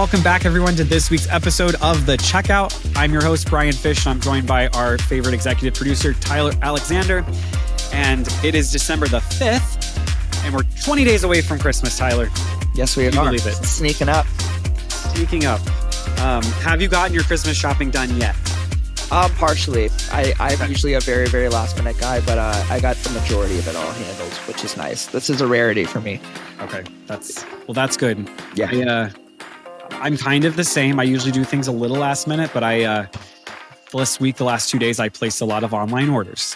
welcome back, everyone, to this week's episode of The Checkout. I'm your host, Brian Fish, and I'm joined by our favorite executive producer, Tyler Alexander. And it is December the 5th, and we're 20 days away from Christmas, Tyler. Yes, we are. Believe it. Sneaking up. Have you gotten your Christmas shopping done yet? Partially. I'm usually a very, very last minute guy, but I got the majority of it all handled, which is nice. This is a rarity for me. Okay, that's good. Yeah. I'm kind of the same. I usually do things a little last minute, but the last 2 days, I placed a lot of online orders.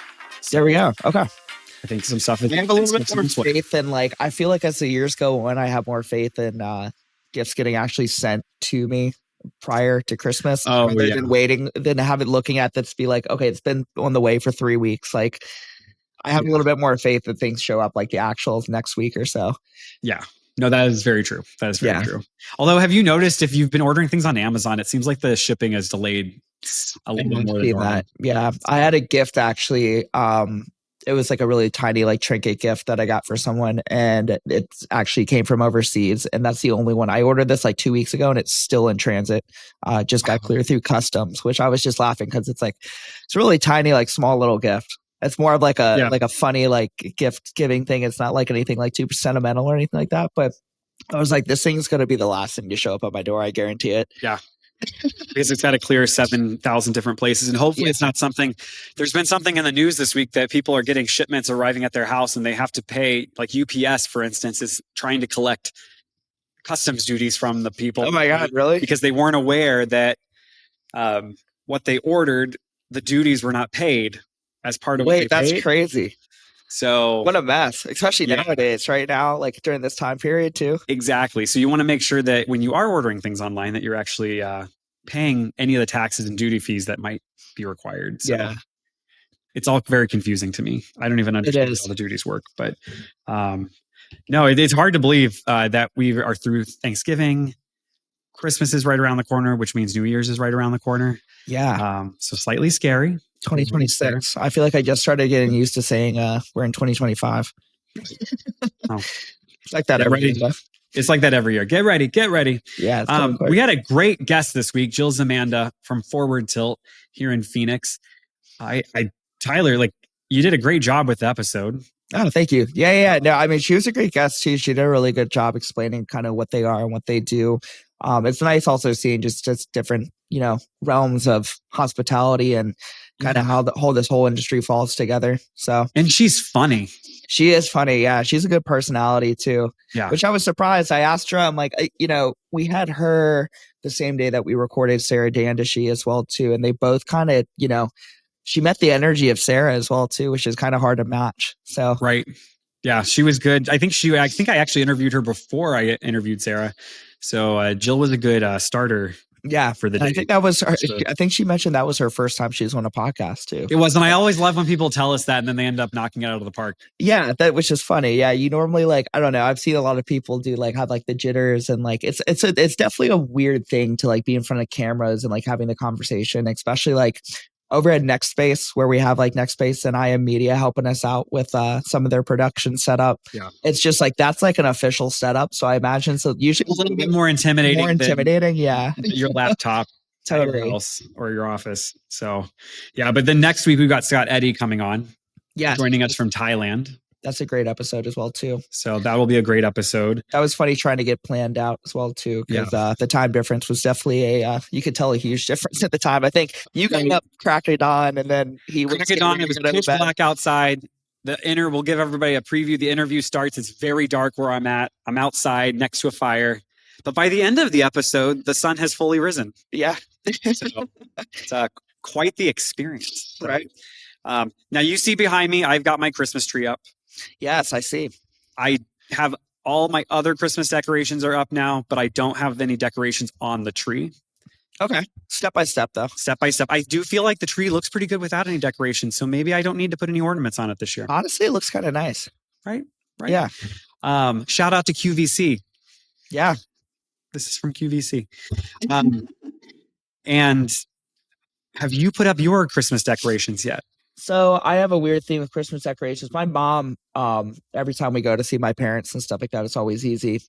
There we go. Okay. I think some stuff. I have a little bit more faith in, I feel like as the years go on, I have more faith in gifts getting actually sent to me prior to Christmas, rather than waiting, than have it looking at this, be like, okay, it's been on the way for 3 weeks. I have a little bit more faith that things show up like the actuals next week or so. Yeah. No, that is very true. That is very true. Although, have you noticed if you've been ordering things on Amazon, it seems like the shipping is delayed a little bit more than normal. Yeah. I had a gift actually. It was like a really tiny trinket gift that I got for someone, and it actually came from overseas, and that's the only one. I ordered this 2 weeks ago, and it's still in transit. Just got cleared through customs, which I was just laughing because it's a really tiny, small little gift. It's more of a funny gift giving thing. It's not anything too sentimental or anything like that. But I was like, this thing's gonna be the last thing to show up at my door. I guarantee it. Yeah. Because it's got to clear 7,000 different places. And hopefully it's not something, there's been something in the news this week that people are getting shipments arriving at their house and they have to pay, UPS, for instance, is trying to collect customs duties from the people. Oh my God, really? Because they weren't aware that what they ordered, the duties were not paid as part of what they paid. Wait, that's crazy. So what a mess, especially nowadays, right now, during this time period too. Exactly. So you want to make sure that when you are ordering things online, that you're actually paying any of the taxes and duty fees that might be required. So it's all very confusing to me. I don't even understand how the duties work. But no, it's hard to believe that we are through Thanksgiving. Christmas is right around the corner, which means New Year's is right around the corner. Yeah. So slightly scary. 2026. I feel like I just started getting used to saying we're in 2025. It's like that every year. It's like that every year. Get ready. Yeah. We had a great guest this week, Jill Szmanda from Forward Tilt here in Phoenix. Tyler, you did a great job with the episode. Oh, thank you. Yeah. No, I mean, she was a great guest too. She did a really good job explaining kind of what they are and what they do. It's nice also seeing just different, realms of hospitality and kind of how this whole industry falls together. So, and she's funny. She is funny. Yeah. She's a good personality too. Yeah. Which I was surprised. I asked her, I'm like, we had her the same day that we recorded Sarah Dandashi as well too. And they both kind of, she met the energy of Sarah as well too, which is kind of hard to match. So, right. Yeah, she was good. I think I actually interviewed her before I interviewed Sarah. So Jill was a good starter. Yeah, for the day. I think that was her. I think she mentioned that was her first time she was on a podcast too. It was, and I always love when people tell us that, and then they end up knocking it out of the park. Yeah, which is funny. Yeah, you normally I don't know. I've seen a lot of people do have the jitters and it's definitely a weird thing to be in front of cameras and having the conversation, especially over at Next Space, where we have Next Space and IM Media helping us out with some of their production setup. Yeah. It's just that's an official setup. So I imagine usually a little bit more intimidating. Yeah. Your laptop totally. At your house or your office. So yeah. But then next week we've got Scott Eddy coming on. Yeah. Joining us from Thailand. That's a great episode as well too. So that will be a great episode. That was funny trying to get planned out as well too, because the time difference was definitely you could tell a huge difference at the time. I think you got up crack it on, and then he was crack it on. It was pitch black outside. We'll give everybody a preview. The interview starts. It's very dark where I'm at. I'm outside next to a fire. But by the end of the episode, the sun has fully risen. Yeah. So it's quite the experience. Right. Now you see behind me, I've got my Christmas tree up. Yes, I see. I have all my other Christmas decorations are up now, but I don't have any decorations on the tree. Okay. Step by step, though. Step by step. I do feel like the tree looks pretty good without any decorations, so maybe I don't need to put any ornaments on it this year. Honestly, it looks kind of nice. Right? Yeah. Shout out to QVC. Yeah. This is from QVC. And have you put up your Christmas decorations yet? So I have a weird thing with Christmas decorations. My mom, every time we go to see my parents and stuff like that, it's always easy.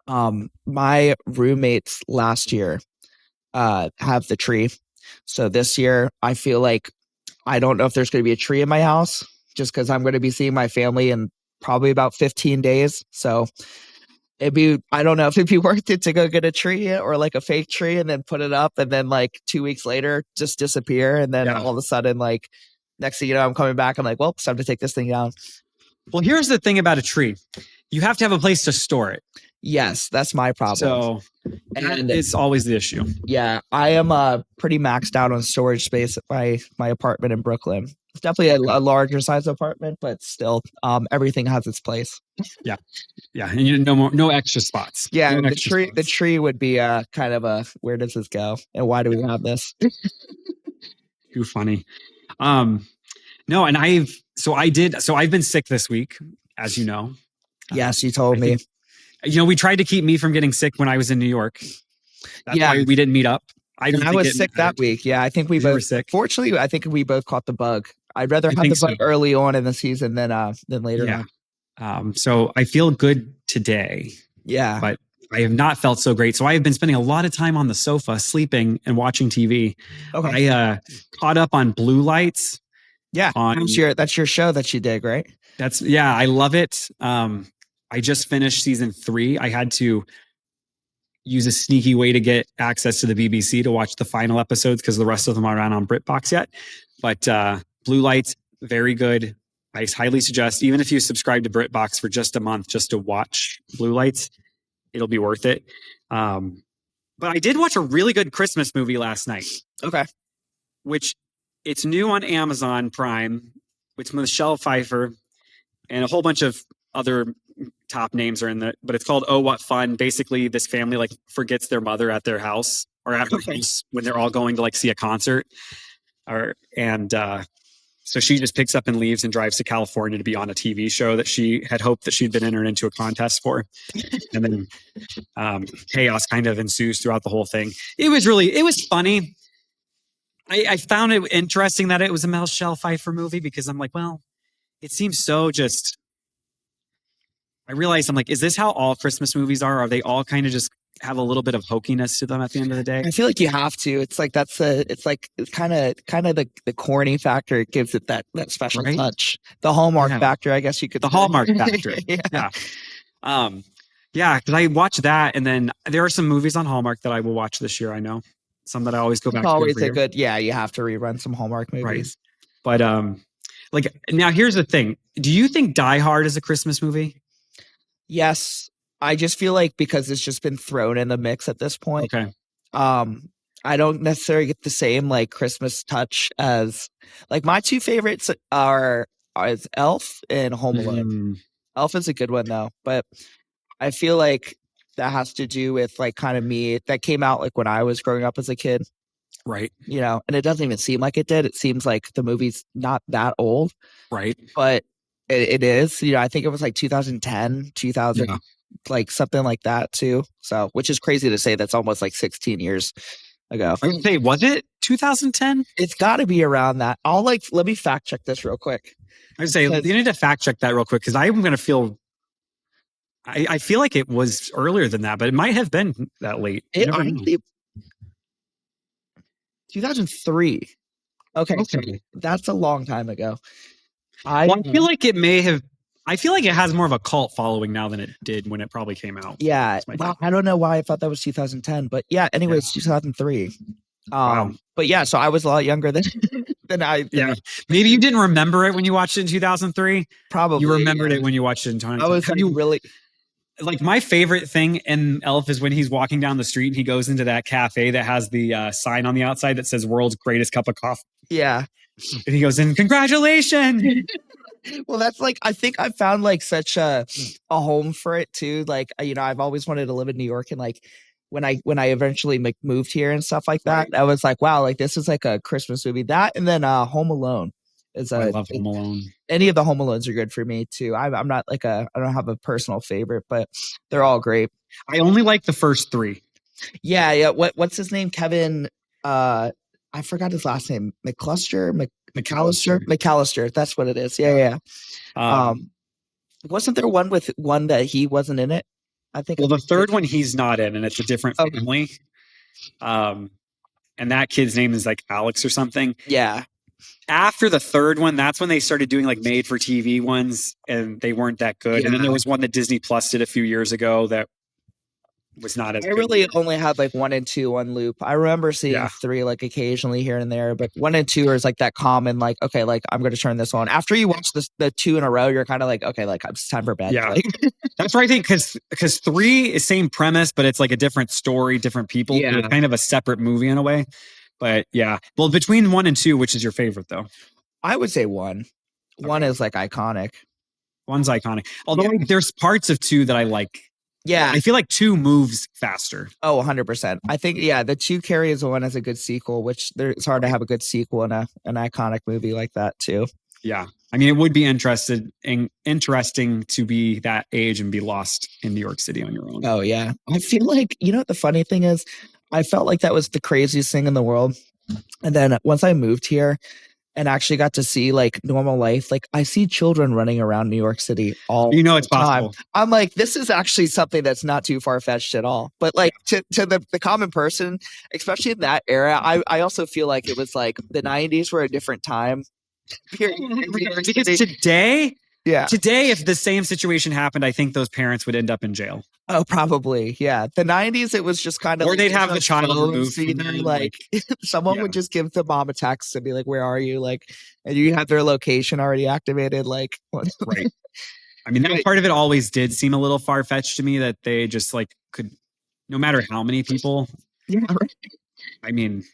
My roommates last year have the tree. So this year, I feel like I don't know if there's going to be a tree in my house just because I'm going to be seeing my family in probably about 15 days. So I don't know if it'd be worth it to go get a tree or like a fake tree and then put it up and then like 2 weeks later just disappear. And then all of a sudden, like next thing you know, I'm coming back. I'm like, well, it's time to take this thing down. Well, here's the thing about a tree. You have to have a place to store it. Yes, that's my problem. So and it's always the issue. Yeah, I am pretty maxed out on storage space at my apartment in Brooklyn. It's definitely a larger size apartment, but still, everything has its place. Yeah, and you no extra spots. Yeah, the tree would be kind of a where does this go and why do we have this? Too funny. No, and I've been sick this week, as you know. Yes, you told me. We tried to keep me from getting sick when I was in New York. That's why we didn't meet up. I was sick that week. Yeah, I think we both were sick. Fortunately, I think we both caught the bug. I'd rather have the bug early on in the season than later on. So I feel good today. Yeah. But I have not felt so great. So I have been spending a lot of time on the sofa, sleeping and watching TV. Okay. I caught up on Blue Lights. Yeah. That's your show that you dig, right? I love it. I just finished season 3. I had to use a sneaky way to get access to the BBC to watch the final episodes because the rest of them aren't on BritBox yet. But Blue Lights, very good. I highly suggest, even if you subscribe to BritBox for just a month just to watch Blue Lights, it'll be worth it. But I did watch a really good Christmas movie last night. Okay. Which it's new on Amazon Prime. It's Michelle Pfeiffer and a whole bunch of other top names are in there, but it's called Oh What Fun. Basically, this family like forgets their mother at their house or at her house when they're all going to like see a concert. So she just picks up and leaves and drives to California to be on a TV show that she had hoped that she'd been entered into a contest for. And then chaos kind of ensues throughout the whole thing. It was funny. I found it interesting that it was a Michelle Pfeiffer movie because I'm like, well, it seems so just... I realized I'm like, is this how all Christmas movies are? Are they all kind of just have a little bit of hokiness to them at the end of the day? I feel like you have to. It's like it's kind of the corny factor. It gives it that special touch. The Hallmark factor, I guess you could. The Hallmark factor. Yeah. Because I watched that, and then there are some movies on Hallmark that I will watch this year. I know some that I always go back to. Always a good. Yeah, you have to rerun some Hallmark movies. Right. But like now, here's the thing. Do you think Die Hard is a Christmas movie? Yes, I just feel like because it's just been thrown in the mix at this point. Okay. I don't necessarily get the same like Christmas touch as like my two favorites are Elf and Home Alone. Elf is a good one though, but I feel like that has to do with like kind of me that came out like when I was growing up as a kid. Right. And it doesn't even seem like it did. It seems like the movie's not that old. Right. But it is, I think it was like 2010, 2000, like something like that too. So, which is crazy to say. That's almost like 16 years ago. I would say, was it 2010? It's got to be around that. Let me fact check this real quick. I would say you need to fact check that real quick because I'm going to feel. I feel like it was earlier than that, but it might have been that late. 2003. Okay. So that's a long time ago. I feel like it may have. I feel like it has more of a cult following now than it did when it probably came out. Yeah. Well, I don't know why I thought that was 2010, but yeah. Anyways, 2003. Wow. But yeah, so I was a lot younger than I. Yeah. Maybe you didn't remember it when you watched it in 2003. Probably. You remembered it when you watched it in 2010. I was really. Like my favorite thing in Elf is when he's walking down the street and he goes into that cafe that has the sign on the outside that says "World's Greatest Cup of Coffee." Yeah. And he goes in, "Congratulations." Well, that's like, I think I found like such a home for it too. Like, I've always wanted to live in New York. And like, when I eventually moved here and stuff like that, I was like, wow, like this is like a Christmas movie. That, and then Home Alone. I love Home Alone. Any of the Home Alones are good for me too. I'm not like I don't have a personal favorite, but they're all great. I only like the first 3. Yeah. What's his name? Kevin, I forgot his last name. McCallister. That's what it is. Yeah. Wasn't there one with one that he wasn't in it? I think. Well, the third one he's not in, and it's a different family. And that kid's name is like Alex or something. Yeah. After the third one, that's when they started doing like made for TV ones, and they weren't that good. Yeah. And then there was one that Disney Plus did a few years ago that was not as I really only had like 1 and 2 on loop. I remember seeing 3 like occasionally here and there, but 1 and 2 is like that common, like, okay, like I'm going to turn this on. After you watch the 2 in a row, you're kind of like, okay, like it's time for bed. Yeah. Like, that's right. I think because 3 is same premise, but it's like a different story, different people. Yeah. It's kind of a separate movie in a way. But yeah. Well, between 1 and 2, which is your favorite though? I would say 1. Okay. 1 is like iconic. 1's iconic. Although there's parts of 2 that I like. Yeah. I feel like 2 moves faster. Oh, 100%. I think, the 2 carries 1 as a good sequel, which it's hard to have a good sequel in an iconic movie like that too. Yeah. I mean, it would be interesting to be that age and be lost in New York City on your own. Oh, yeah. I feel like, what the funny thing is? I felt like that was the craziest thing in the world. And then once I moved here, and actually got to see like normal life. Like I see children running around New York City all it's possible. Time. I'm like, this is actually something that's not too far-fetched at all. But like to the common person, especially in that era, I also feel like it was like the 90s were a different time. Because today, if the same situation happened, I think those parents would end up in jail. Oh, probably. Yeah. The 90s, it was just kind of. Or they'd have the child removed. Like someone would just give the mom a text and be like, where are you? Like, and you have their location already activated. Like, right. I mean, that part of it always did seem a little far-fetched to me that they just like could, no matter how many people. Yeah. Right. I mean,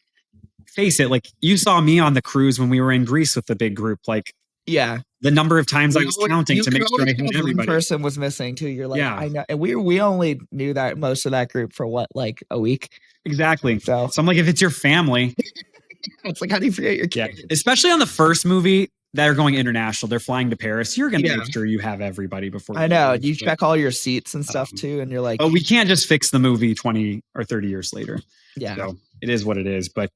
face it, like you saw me on the cruise when we were in Greece with the big group. Like, the number of times I was counting to make sure I had everybody. One person was missing too. You're like, I know. And we only knew that most of that group for what, like a week? Exactly. So I'm like, if it's your family. It's like, how do you forget your kid? Yeah. Especially on the first movie, they're going international. They're flying to Paris. You're going to make sure you have everybody before. I know. You check all your seats and stuff too. And you're like, oh, we can't just fix the movie 20 or 30 years later. Yeah. So it is what it is. But,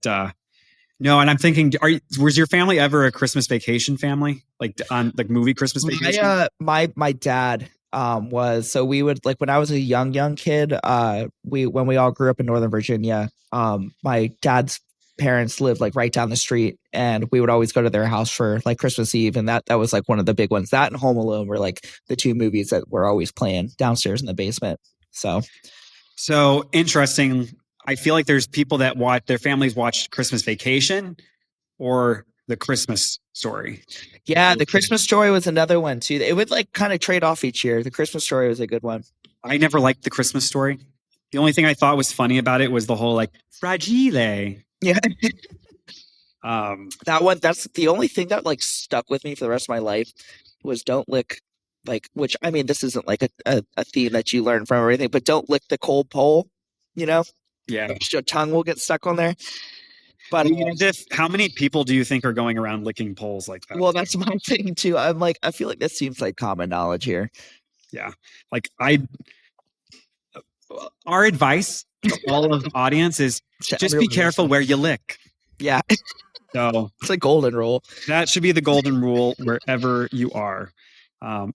no, and I'm thinking, was your family ever a Christmas vacation family? Like on like movie Christmas vacation? My dad was, so we would like when I was a young kid, when we all grew up in Northern Virginia, my dad's parents lived like right down the street, and we would always go to their house for like Christmas Eve, and that was like one of the big ones. That and Home Alone were like the 2 movies that were always playing downstairs in the basement. So interesting. I feel like there's people that their families watched Christmas Vacation or The Christmas Story. Yeah, The Christmas Story was another one too. It would like kind of trade off each year. The Christmas Story was a good one. I never liked The Christmas Story. The only thing I thought was funny about it was the whole like fragile. Yeah. That one, that's the only thing that like stuck with me for the rest of my life was don't lick, like, which I mean, this isn't like a theme that you learn from or anything, but don't lick the cold pole, Yeah. Your tongue will get stuck on there. But how many people do you think are going around licking poles like that? Well, that's my thing too. I'm like, I feel like this seems like common knowledge here. Yeah. Like our advice to all of the audience is just be careful where you lick. Yeah. So it's a golden rule. That should be the golden rule wherever you are,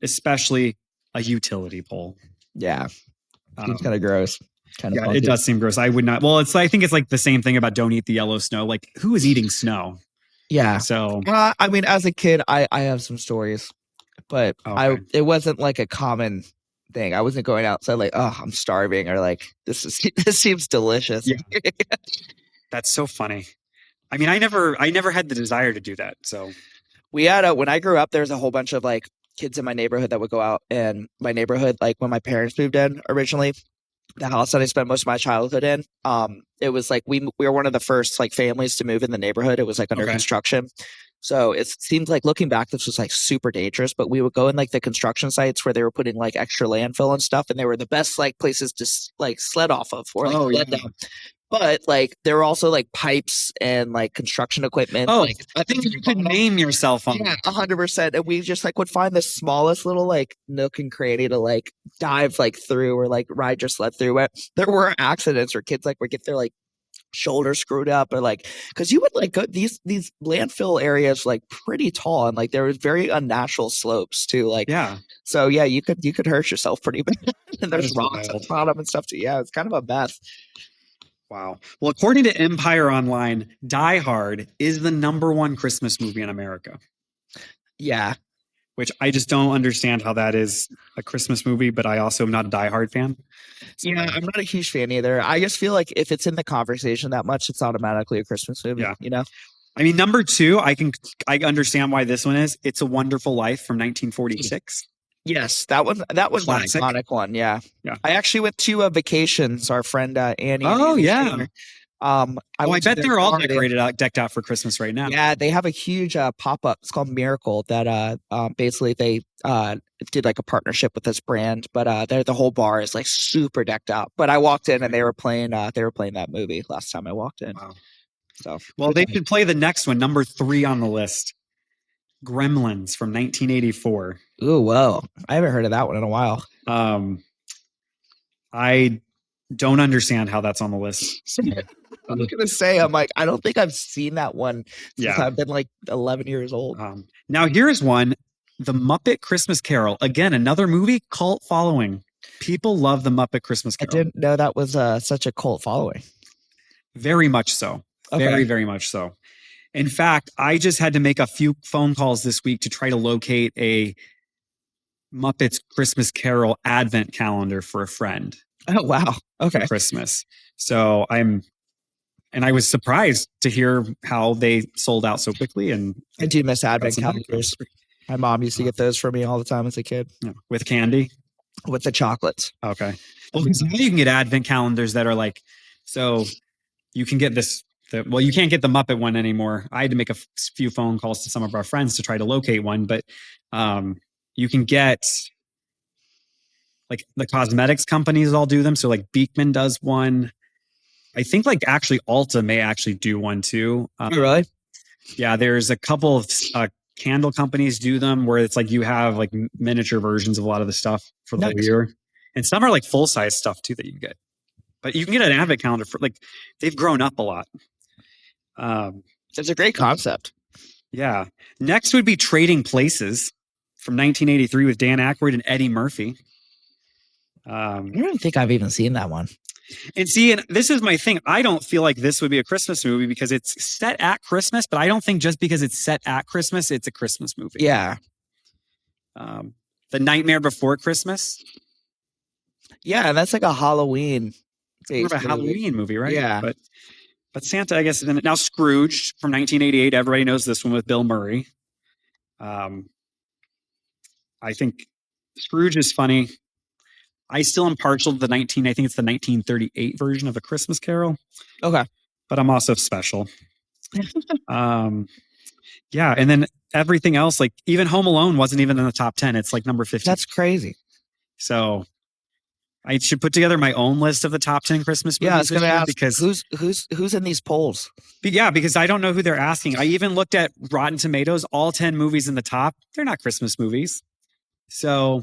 especially a utility pole. Yeah. It's kind of gross. Yeah, it does seem gross. I would not. Well, I think it's like the same thing about don't eat the yellow snow. Like, who is eating snow? Yeah. So, I mean, as a kid, I have some stories, but it wasn't like a common thing. I wasn't going outside like, oh, I'm starving, or like this seems delicious. Yeah. That's so funny. I mean, I never had the desire to do that. So we had when I grew up, there was a whole bunch of like kids in my neighborhood that would go out, and my neighborhood, like when my parents moved in originally, the house that I spent most of my childhood in, it was like we were one of the first like families to move in the neighborhood. It was like under construction. So it seems like looking back, this was like super dangerous, but we would go in like the construction sites where they were putting like extra landfill and stuff. And they were the best like places to like sled off of or like sled down. But like there were also like pipes and like construction equipment. Oh, like, I think you could name yourself on. Yeah, 100%. And we just like would find the smallest little like nook and cranny to like dive like through or like ride your sled through it. There were accidents where kids like would get their like shoulder screwed up, or like, because you would like go these landfill areas like pretty tall, and like there was very unnatural slopes too. Like, so yeah, you could hurt yourself pretty bad. And there's rocks at the bottom and stuff too. Yeah, it's kind of a mess. Wow. Well, according to Empire Online, Die Hard is the #1 Christmas movie in America. Yeah. Which I just don't understand how that is a Christmas movie, but I also am not a Die Hard fan. So, yeah, I'm not a huge fan either. I just feel like if it's in the conversation that much, it's automatically a Christmas movie. Yeah. You know? I mean, #2, I understand why this one is. It's a Wonderful Life from 1946. Yes, that was an iconic one. Yeah. I actually went to vacations. Our friend Annie. Oh yeah. I bet they're all decked out for Christmas right now. Yeah, they have a huge pop-up. It's called Miracle that basically they did like a partnership with this brand, but the whole bar is like super decked out. But I walked in and they were playing that movie last time I walked in. Wow. So well, they should play the next one, #3 on the list. Gremlins from 1984. Ooh, whoa. I haven't heard of that one in a while. I don't understand how that's on the list. I'm going to say, I'm like, I don't think I've seen that one since I've been like 11 years old. Now here's one, The Muppet Christmas Carol. Again, another movie, cult following. People love The Muppet Christmas Carol. I didn't know that was such a cult following. Very much so. Okay. Very, very much so. In fact, I just had to make a few phone calls this week to try to locate a Muppets Christmas Carol advent calendar for a friend. Oh, wow. Okay. For Christmas. So I was surprised to hear how they sold out so quickly. And I do miss advent calendars. My mom used to get those for me all the time as a kid. With candy? With the chocolates. Okay. Well, you can get advent calendars that are like, so you can get this. Well, you can't get the Muppet one anymore. I had to make a few phone calls to some of our friends to try to locate one, but you can get like the cosmetics companies all do them. So like Beekman does one. I think like actually Ulta may actually do one too. Really? Yeah, there's a couple of candle companies do them where it's like you have like miniature versions of a lot of the stuff for the whole year. And some are like full size stuff too that you get. But you can get an advent calendar for like, they've grown up a lot. It's a great concept. Yeah. Next would be Trading Places from 1983 with Dan Aykroyd and Eddie Murphy. I don't think I've even seen that one. And see, and this is my thing. I don't feel like this would be a Christmas movie because it's set at Christmas, but I don't think just because it's set at Christmas, it's a Christmas movie. Yeah. The Nightmare Before Christmas. Yeah, that's like a Halloween. More of a Halloween movie, right? Yeah. But Santa, I guess, now Scrooge from 1988. Everybody knows this one with Bill Murray. I think Scrooge is funny. I still am partial to I think it's the 1938 version of A Christmas Carol. Okay. But I'm also special. Yeah. And then everything else, like even Home Alone wasn't even in the top 10. It's like number 15. That's crazy. So I should put together my own list of the top 10 Christmas movies. Yeah, I was going to ask because who's in these polls. Yeah, because I don't know who they're asking. I even looked at Rotten Tomatoes, all 10 movies in the top. They're not Christmas movies. So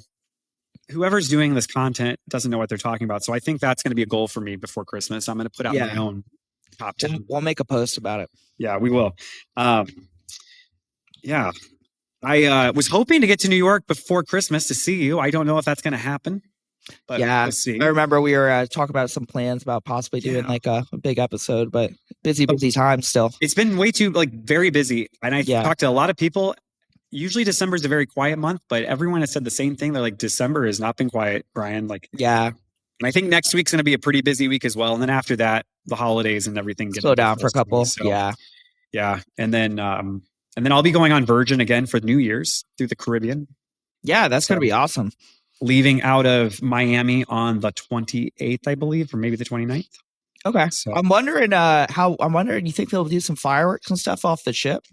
whoever's doing this content doesn't know what they're talking about. So I think that's going to be a goal for me before Christmas. I'm going to put out my own top 10. We'll make a post about it. Yeah, we will. Yeah. I was hoping to get to New York before Christmas to see you. I don't know if that's going to happen. But we'll see. I remember we were talking about some plans about possibly doing like a big episode, but busy time still. It's been way too very busy. And I talked to a lot of people. Usually December is a very quiet month, but everyone has said the same thing. They're like, December has not been quiet, Brian. And I think next week's going to be a pretty busy week as well. And then after that, the holidays and everything slow down for a couple. So, yeah. And then I'll be going on Virgin again for New Year's through the Caribbean. Yeah, that's going to be awesome. Leaving out of Miami on the 28th, I believe, or maybe the 29th. Okay. So I'm wondering you think they'll do some fireworks and stuff off the ship?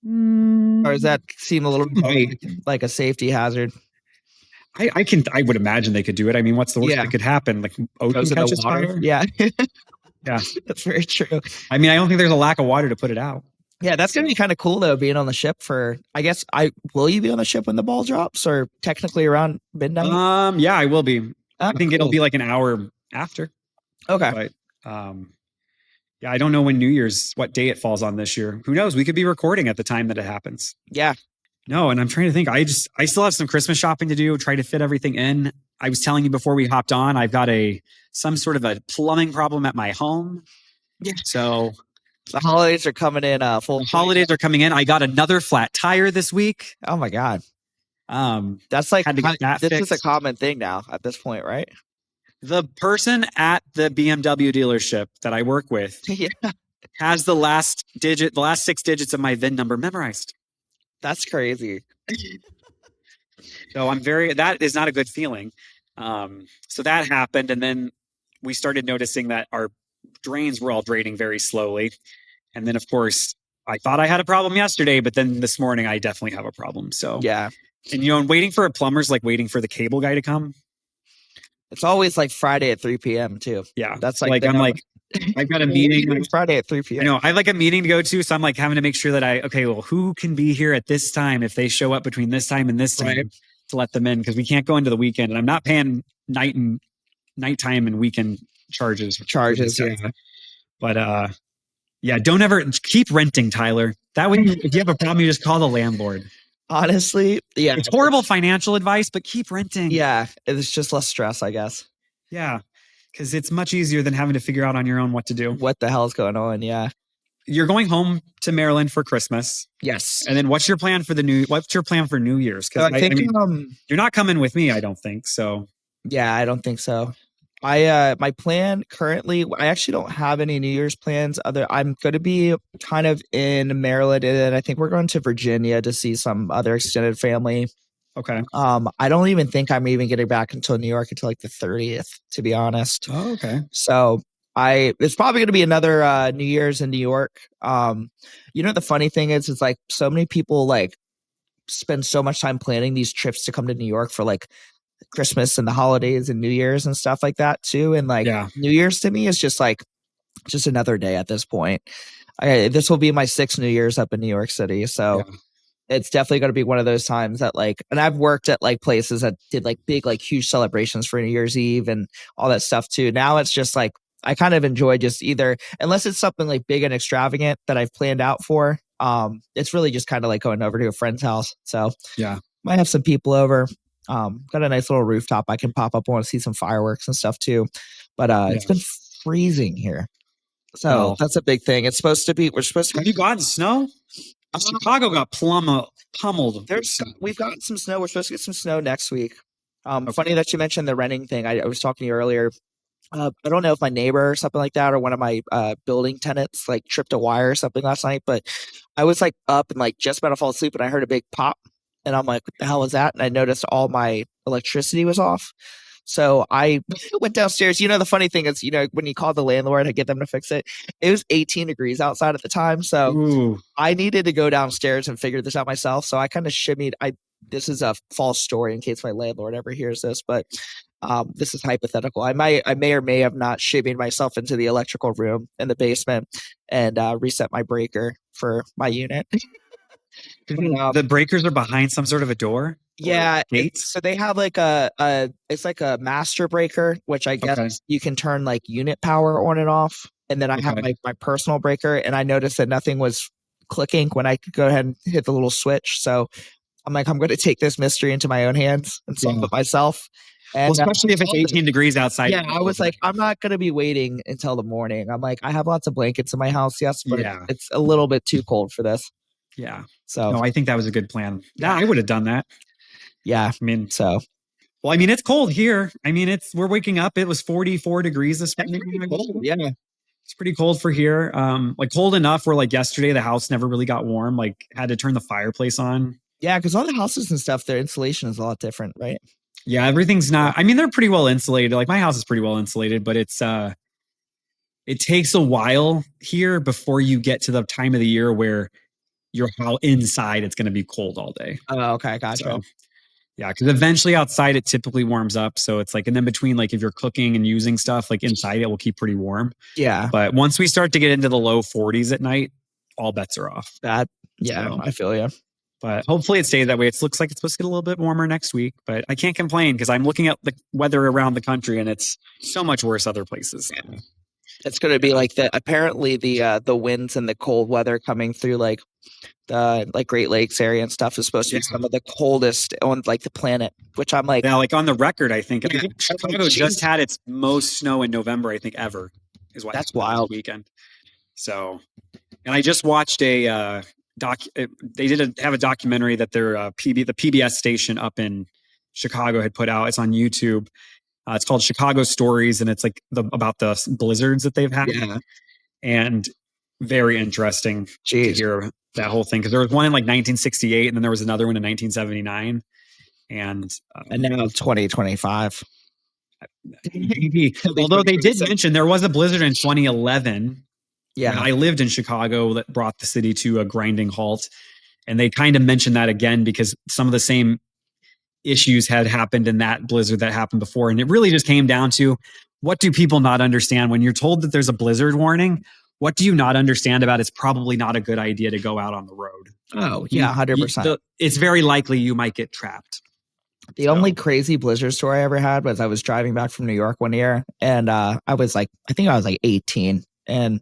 Or does that seem a little like a safety hazard? I would imagine they could do it. I mean, what's the worst that could happen? Like ocean catches fire? Yeah. Yeah. That's very true. I mean, I don't think there's a lack of water to put it out. Yeah, that's going to be kind of cool, though, being on the ship for, I guess, will you be on the ship when the ball drops or technically around midnight? Yeah, I will be. I think it'll be like an hour after. Okay. But, Yeah, I don't know when New Year's, what day it falls on this year. Who knows? We could be recording at the time that it happens. Yeah. No, and I'm trying to think. I still have some Christmas shopping to do, try to fit everything in. I was telling you before we hopped on, I've got some sort of a plumbing problem at my home. Yeah. So the holidays are coming in full. Holidays are coming in. I got another flat tire this week. Oh my God. That's like, this is a common thing now at this point, right? The person at the BMW dealership that I work with has the last 6 digits of my VIN number memorized. That's crazy. So that is not a good feeling. So that happened. And then we started noticing that our drains were all draining very slowly. And then, of course, I thought I had a problem yesterday, but then this morning I definitely have a problem. So, yeah. And, and waiting for a plumber's like waiting for the cable guy to come. It's always like Friday at 3 p.m. too. Yeah. That's like, I've got a meeting. Friday at 3 p.m. I know. I have like a meeting to go to. So I'm like having to make sure that who can be here at this time if they show up between this time and this time to let them in, because we can't go into the weekend. And I'm not paying nighttime and weekend charges. Yeah. But don't ever keep renting, Tyler. That way, if you have a problem, you just call the landlord. Honestly, yeah. It's horrible financial advice, but keep renting. Yeah. It's just less stress, I guess. Yeah. Because it's much easier than having to figure out on your own what to do. What the hell's going on? Yeah. You're going home to Maryland for Christmas. Yes. And then what's your plan for New Year's? Because I think you're not coming with me, I don't think. So yeah, I don't think so. My plan currently, I actually don't have any New Year's plans. I'm going to be kind of in Maryland, and I think we're going to Virginia to see some other extended family. Okay. I don't even think I'm even getting back until New York until like the 30th, to be honest. Oh, okay. So it's probably going to be another New Year's in New York. The funny thing is, it's like so many people like spend so much time planning these trips to come to New York for like Christmas and the holidays and New Year's and stuff like that too. And like New Year's to me is just another day at this point. This will be my 6th New Year's up in New York City. So it's definitely going to be one of those times that and I've worked at like places that did like big, like huge celebrations for New Year's Eve and all that stuff too. Now it's just like, I kind of enjoy just either, unless it's something like big and extravagant that I've planned out for. It's really just kind of like going over to a friend's house. So might have some people over. Got a nice little rooftop I can pop up on to see some fireworks and stuff too. But it's been freezing here. So that's a big thing. It's supposed to be, have you gotten snow? Chicago got pummeled. We've gotten some snow. We're supposed to get some snow next week. Funny that you mentioned the renting thing. I was talking to you earlier. I don't know if my neighbor or something like that, or one of my building tenants like tripped a wire or something last night, but I was like up and like just about to fall asleep and I heard a big pop. And I'm like, what the hell was that? And I noticed all my electricity was off. So I went downstairs. The funny thing is, when you call the landlord to get them to fix it, it was 18 degrees outside at the time. So I needed to go downstairs and figure this out myself. So I kind of shimmied. This is a false story in case my landlord ever hears this, but this is hypothetical. I may or may have not shimmied myself into the electrical room in the basement and reset my breaker for my unit. The breakers are behind some sort of a door? Yeah. So they have like it's like a master breaker, which I guess you can turn like unit power on and off. And then I have like my personal breaker, and I noticed that nothing was clicking when I could go ahead and hit the little switch. So I'm like, I'm going to take this mystery into my own hands and solve it myself. And, especially if it's 18 degrees outside. Yeah, I was like, I'm not going to be waiting until the morning. I'm like, I have lots of blankets in my house, yes, but it's a little bit too cold for this. Yeah. So no, I think that was a good plan. Yeah, I would have done that. Yeah. I mean, well, it's cold here. I mean, we're waking up. It was 44 degrees this morning. Yeah. It's pretty cold for here. Like cold enough where like yesterday, the house never really got warm. Like had to turn the fireplace on. Yeah. Cause all the houses and stuff, their insulation is a lot different, right? Yeah. Everything's not, they're pretty well insulated. Like my house is pretty well insulated, but it takes a while here before you get to the time of the year where how inside it's going to be cold all day. Oh, okay. Gotcha. So, yeah. Cause eventually outside it typically warms up. So it's like, and then between like, if you're cooking and using stuff like inside, it will keep pretty warm. Yeah. But once we start to get into the low 40s at night, all bets are off. I feel you. But hopefully it stays that way. It looks like it's supposed to get a little bit warmer next week, but I can't complain because I'm looking at the weather around the country and it's so much worse other places. It's going to be like apparently the winds and the cold weather coming through like the Great Lakes area and stuff is supposed to be some of the coldest on like the planet, which I'm like, yeah, like on the record, I think Chicago just had its most snow in November, I think, ever, is what that's wild weekend. So, and I just watched a they have a documentary that their the PBS station up in Chicago had put out. It's on YouTube. It's called Chicago Stories, and it's like about the blizzards that they've had. Yeah. And very interesting to hear that whole thing, because there was one in like 1968, and then there was another one in 1979, and now 2025. Although they did mention there was a blizzard in 2011. Yeah, I lived in Chicago that brought the city to a grinding halt, and they kind of mentioned that again because some of the same issues had happened in that blizzard that happened before. And it really just came down to, what do people not understand when you're told that there's a blizzard warning? What do you not understand about it's probably not a good idea to go out on the road? Oh, yeah, 100%. It's very likely you might get trapped. The only crazy blizzard story I ever had was I was driving back from New York one year, and I think I was like 18, and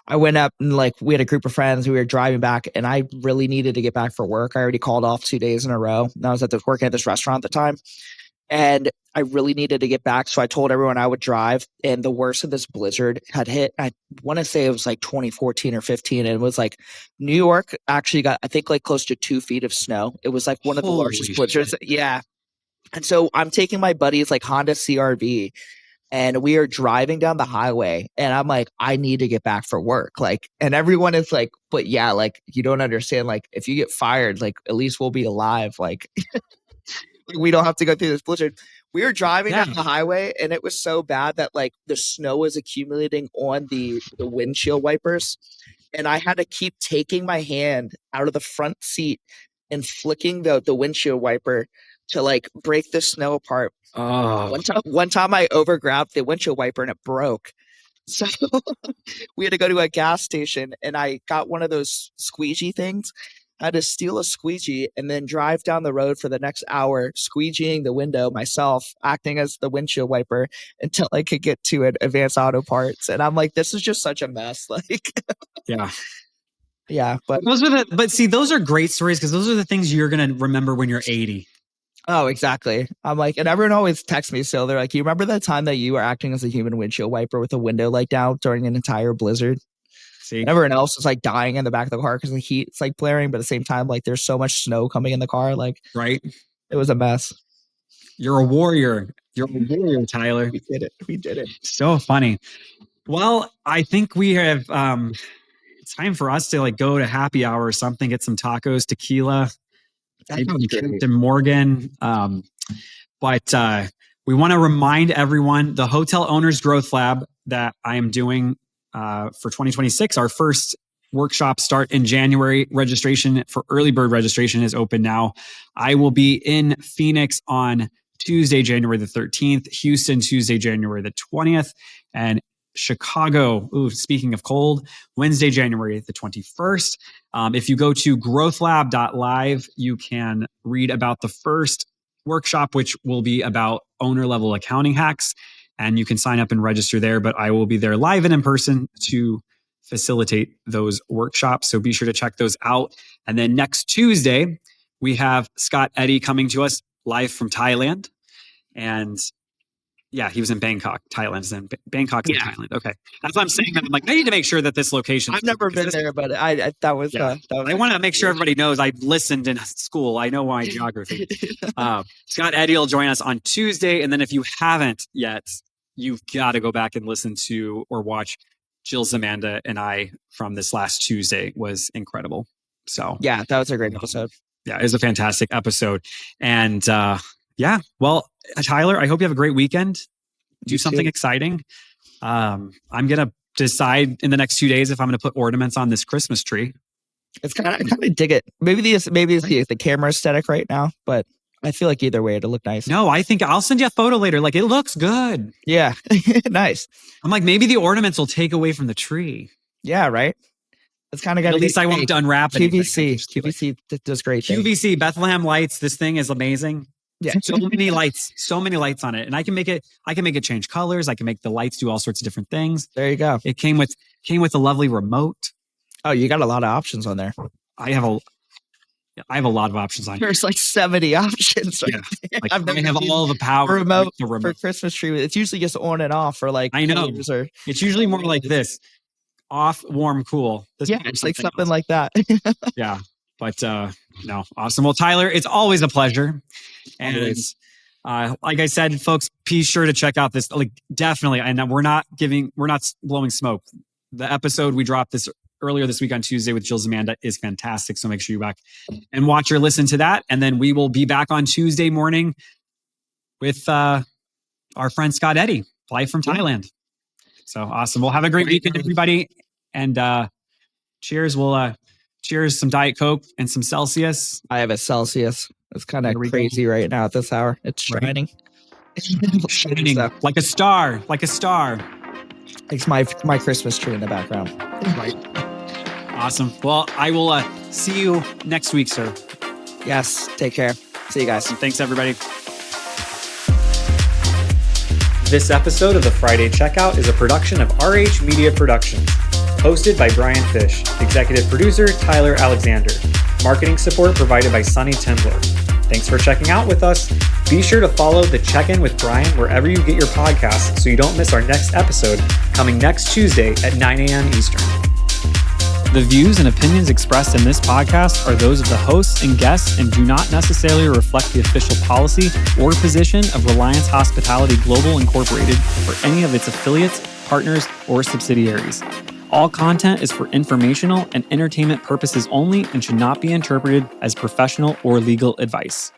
I went up and like we had a group of friends. We were driving back, and I really needed to get back for work. I already called off 2 days in a row. And I was working at this restaurant at the time, and I really needed to get back. So I told everyone I would drive. And the worst of this blizzard had hit. I want to say it was like 2014 or 15. And it was like New York actually got, I think, like close to 2 feet of snow. It was like one of the largest blizzards. Yeah. And so I'm taking my buddy's like Honda CRV, and we are driving down the highway, and I'm like, I need to get back for work. Like, and everyone is like, but yeah, like, you don't understand. Like, if you get fired, like, at least we'll be alive. Like, we don't have to go through this blizzard. We were driving down the highway, and it was so bad that like the snow was accumulating on the windshield wipers. And I had to keep taking my hand out of the front seat and flicking the windshield wiper to like break the snow apart. Oh. One time I overgrabbed the windshield wiper and it broke. So we had to go to a gas station, and I got one of those squeegee things. I had to steal a squeegee and then drive down the road for the next hour, squeegeeing the window myself, acting as the windshield wiper until I could get to an Advanced Auto Parts. And I'm like, this is just such a mess. Like, yeah, but those are great stories, because those are the things you're going to remember when you're 80. Oh, exactly. I'm like, and everyone always texts me still. They're like, you remember that time that you were acting as a human windshield wiper with a window light down during an entire blizzard? See, and everyone else is like dying in the back of the car because the heat it's like blaring, but at the same time, like there's so much snow coming in the car. Like, right. It was a mess. You're a warrior. You're a warrior, Tyler. We did it. So funny. Well, I think we have it's time for us to like go to happy hour or something, get some tacos, tequila. Captain Morgan. But we want to remind everyone, the Hotel Owners Growth Lab that I am doing for 2026, our first workshop start in January. Registration for early bird registration is open now. I will be in Phoenix on Tuesday, January the 13th, Houston, Tuesday, January the 20th, and Chicago, speaking of cold, Wednesday, January the 21st. If you go to growthlab.live, you can read about the first workshop, which will be about owner level accounting hacks, and you can sign up and register there. But I will be there live and in person to facilitate those workshops. So be sure to check those out. And then next Tuesday, we have Scott Eddy coming to us live from Thailand. And yeah, he was in Bangkok, Thailand. And Bangkok's in Thailand. Okay, that's what I'm saying. I'm like, I need to make sure that this location. I've never been there, but I want to make sure everybody knows I listened in school. I know my geography. Scott Eddy will join us on Tuesday, and then if you haven't yet, you've got to go back and listen to or watch Jill Szmanda and I from this last Tuesday. Was incredible. So yeah, that was a great episode. Yeah, it was a fantastic episode, and yeah, well, Tyler, I hope you have a great weekend. Do something exciting. I'm going to decide in the next 2 days if I'm going to put ornaments on this Christmas tree. I kind of dig it. Maybe it's the camera aesthetic right now, but I feel like either way it'll look nice. No, I think I'll send you a photo later. Like, it looks good. Yeah. Nice. I'm like, maybe the ornaments will take away from the tree. Yeah, right. It's kind of got. At least I won't unwrap QVC. QVC does great. QVC Bethlehem Lights. This thing is amazing. Yeah. So many lights on it. And I can make it change colors. I can make the lights do all sorts of different things. There you go. It came with a lovely remote. Oh, you got a lot of options on there. I have a lot of options on here. There's like 70 options. Right there. Like, I have all the power. Remote for Christmas tree. It's usually just on and off for like. I know. It's usually more like this: off, warm, cool. It's like something else. Like that. Yeah, but no, awesome. Well, Tyler, it's always a pleasure. And like I said, folks, be sure to check out this. Like, definitely, and we're not blowing smoke. The episode we dropped earlier this week on Tuesday with Jill Szmanda is fantastic. So make sure you back and watch or listen to that. And then we will be back on Tuesday morning with our friend Scott Eddy, live from Thailand. So awesome. We'll have a great weekend, everybody. And cheers. We'll cheers some Diet Coke and some Celsius. I have a Celsius. It's kind of crazy right now at this hour. It's shining. Right. Shining like a star. It's my Christmas tree in the background. Right. Awesome. Well, I will see you next week, sir. Yes. Take care. See you guys. Thanks, everybody. This episode of the Friday Checkout is a production of RH Media Productions. Hosted by Brian Fish. Executive producer, Tyler Alexander. Marketing support provided by Sunny Tembler. Thanks for checking out with us. Be sure to follow the Check-In with Brian wherever you get your podcasts so you don't miss our next episode coming next Tuesday at 9 a.m. Eastern. The views and opinions expressed in this podcast are those of the hosts and guests and do not necessarily reflect the official policy or position of Reliance Hospitality Global Incorporated or any of its affiliates, partners, or subsidiaries. All content is for informational and entertainment purposes only and should not be interpreted as professional or legal advice.